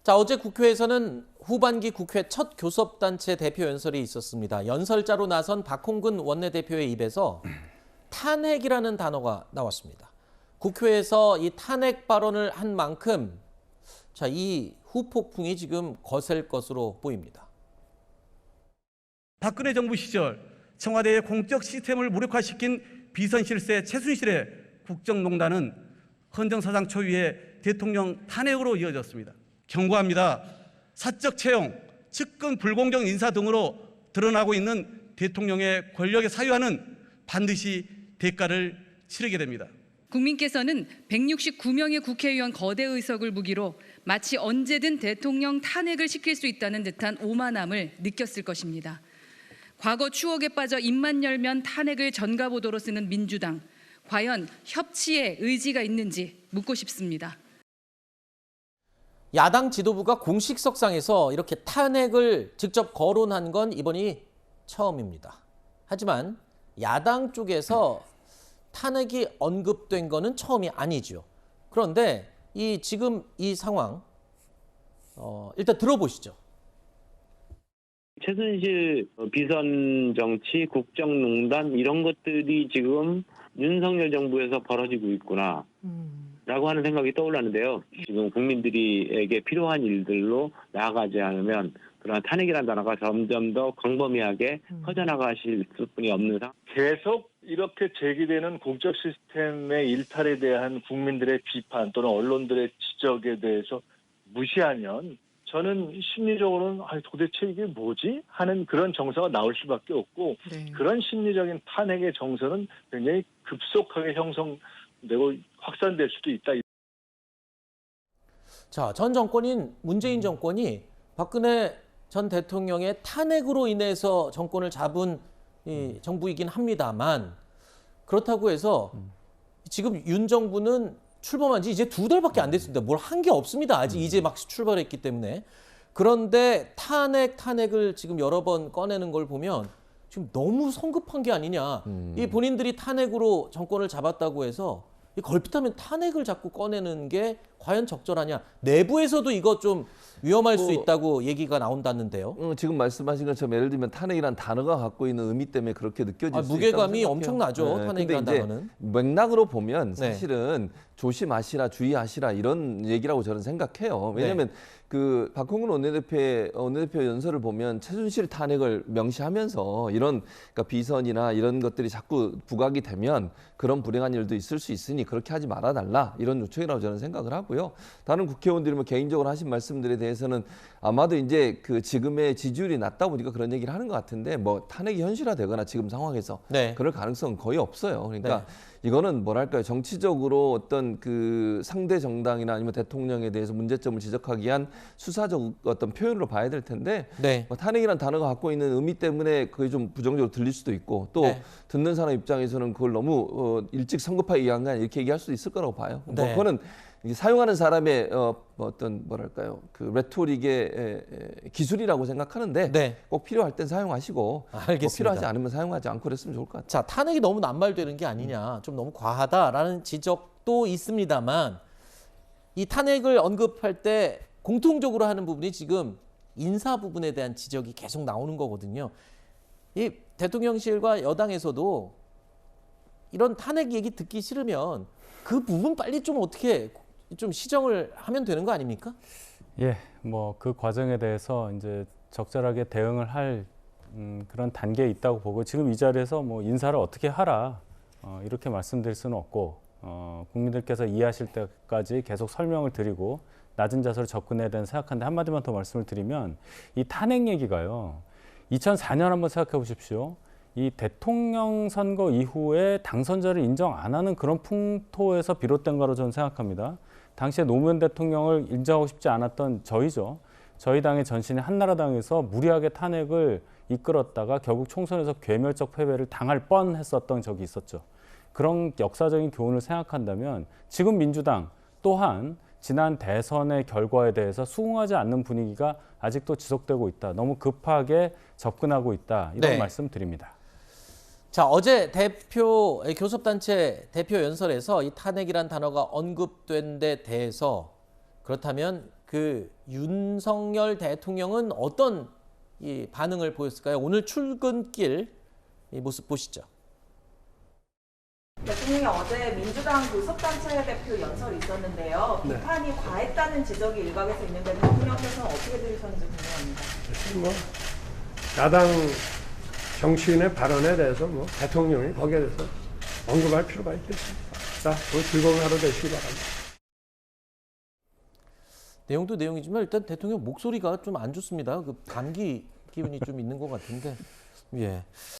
자, 어제 국회에서는 후반기 국회 첫 교섭단체 대표 연설이 있었습니다. 연설자로 나선 박홍근 원내대표의 입에서 탄핵이라는 단어가 나왔습니다. 국회에서 이 탄핵 발언을 한 만큼 자, 이 후폭풍이 지금 거셀 것으로 보입니다. 박근혜 정부 시절 청와대의 공적 시스템을 무력화시킨 비선 실세 최순실의 국정농단은 헌정사상 초유의 대통령 탄핵으로 이어졌습니다. 경고합니다. 사적 채용, 측근 불공정 인사 등으로 드러나고 있는 대통령의 권력의 사유화는 반드시 대가를 치르게 됩니다. 국민께서는 169명의 국회의원 거대 의석을 무기로 마치 언제든 대통령 탄핵을 시킬 수 있다는 듯한 오만함을 느꼈을 것입니다. 과거 추억에 빠져 입만 열면 탄핵을 전가보도로 쓰는 민주당, 과연 협치의 의지가 있는지 묻고 싶습니다. 야당 지도부가 공식석상에서 이렇게 탄핵을 직접 거론한 건 이번이 처음입니다. 하지만 야당 쪽에서 탄핵이 언급된 거는 처음이 아니죠. 그런데 지금 이 상황 일단 들어보시죠. 최순실 비선 정치, 국정농단 이런 것들이 지금 윤석열 정부에서 벌어지고 있구나 라고 하는 생각이 떠올랐는데요. 지금 국민들에게 필요한 일들로 나아가지 않으면 그런 탄핵이라는 단어가 점점 더 광범위하게 퍼져나가실 수뿐이 없는 상황. 계속 이렇게 제기되는 공적 시스템의 일탈에 대한 국민들의 비판 또는 언론들의 지적에 대해서 무시하면 저는 심리적으로는 도대체 이게 뭐지? 하는 그런 정서가 나올 수밖에 없고 그런 심리적인 탄핵의 정서는 굉장히 급속하게 형성되고 확산될 수도 있다. 자, 전 정권인 문재인 정권이 박근혜 전 대통령의 탄핵으로 인해서 정권을 잡은 이 정부이긴 합니다만 그렇다고 해서 지금 윤 정부는 출범한 지 이제 2달밖에 안 됐습니다. 뭘 한 게 없습니다. 아직 이제 막 출발했기 때문에. 그런데 탄핵을 지금 여러 번 꺼내는 걸 보면 지금 너무 성급한 게 아니냐. 이 본인들이 탄핵으로 정권을 잡았다고 해서 이 걸핏하면 탄핵을 자꾸 꺼내는 게 과연 적절하냐. 내부에서도 이거 좀 위험할 수 있다고 얘기가 나온다는데요. 지금 말씀하신 것처럼 예를 들면 탄핵이란 단어가 갖고 있는 의미 때문에 그렇게 느껴질 수 있다고 무게감이 생각해요. 엄청나죠. 네. 탄핵이란 근데 단어는. 맥락으로 보면 사실은 조심하시라, 주의하시라 이런 얘기라고 저는 생각해요. 왜냐하면 그 박홍근 원내대표 연설을 보면 최순실 탄핵을 명시하면서 이런 그러니까 비선이나 이런 것들이 자꾸 부각이 되면 그런 불행한 일도 있을 수 있으니 그렇게 하지 말아달라 이런 요청이라고 저는 생각을 하고요. 다른 국회의원들이 뭐 개인적으로 하신 말씀들에 대해서는 아마도 이제 그 지금의 지지율이 낮다 보니까 그런 얘기를 하는 것 같은데 뭐 탄핵이 현실화되거나 지금 상황에서 그럴 가능성은 거의 없어요. 그러니까 이거는 뭐랄까요, 정치적으로 어떤 그 상대 정당이나 아니면 대통령에 대해서 문제점을 지적하기 위한 수사적 어떤 표현으로 봐야 될 텐데 뭐 탄핵이라는 단어가 갖고 있는 의미 때문에 그게 좀 부정적으로 들릴 수도 있고 또 듣는 사람 입장에서는 그걸 너무 일찍 성급하게 얘기한 거 아니야 이렇게 얘기할 수도 있을 거라고 봐요. 뭐 그거는 사용하는 사람의 어떤 뭐랄까요, 그 레토릭의 기술이라고 생각하는데 꼭 필요할 땐 사용하시고 꼭 필요하지 않으면 사용하지 않고 그랬으면 좋을 것 같아요. 자, 탄핵이 너무 남발되는 게 아니냐, 좀 너무 과하다라는 지적도 있습니다만 이 탄핵을 언급할 때 공통적으로 하는 부분이 지금 인사 부분에 대한 지적이 계속 나오는 거거든요. 이 대통령실과 여당에서도 이런 탄핵 얘기 듣기 싫으면 그 부분 빨리 좀 어떻게 좀 시정을 하면 되는 거 아닙니까? 예, 뭐 그 과정에 대해서 이제 적절하게 대응을 할 그런 단계에 있다고 보고 지금 이 자리에서 뭐 인사를 어떻게 하라 이렇게 말씀드릴 수는 없고 국민들께서 이해하실 때까지 계속 설명을 드리고 낮은 자세로 접근해야 되는 생각하는데 한마디만 더 말씀을 드리면 이 탄핵 얘기가요. 2004년 한번 생각해 보십시오. 이 대통령 선거 이후에 당선자를 인정 안 하는 그런 풍토에서 비롯된 거로 저는 생각합니다. 당시에 노무현 대통령을 인정하고 싶지 않았던 저희죠. 저희 당의 전신인 한나라당에서 무리하게 탄핵을 이끌었다가 결국 총선에서 괴멸적 패배를 당할 뻔했었던 적이 있었죠. 그런 역사적인 교훈을 생각한다면 지금 민주당 또한 지난 대선의 결과에 대해서 수긍하지 않는 분위기가 아직도 지속되고 있다. 너무 급하게 접근하고 있다. 이런 말씀 드립니다. 자, 어제 교섭단체 대표 연설에서 이 탄핵이란 단어가 언급된 데 대해서 그렇다면 그 윤석열 대통령은 어떤 이 반응을 보였을까요? 오늘 출근길 이 모습 보시죠. 대통령이 어제 민주당 교섭단체 대표 연설이 있었는데요. 비판이 과했다는 지적이 일각에서 있는데 대통령께서는 어떻게 들으셨는지 궁금합니다. 뭐 야당 정치인의 발언에 대해서 뭐 대통령이 거기에 대해서 언급할 필요가 있겠습니까? 자, 오늘 즐거운 하루 되시기 바랍니다. 내용도 내용이지만 일단 대통령 목소리가 좀 안 좋습니다. 그 감기 기운이 좀 있는 것 같은데. 예.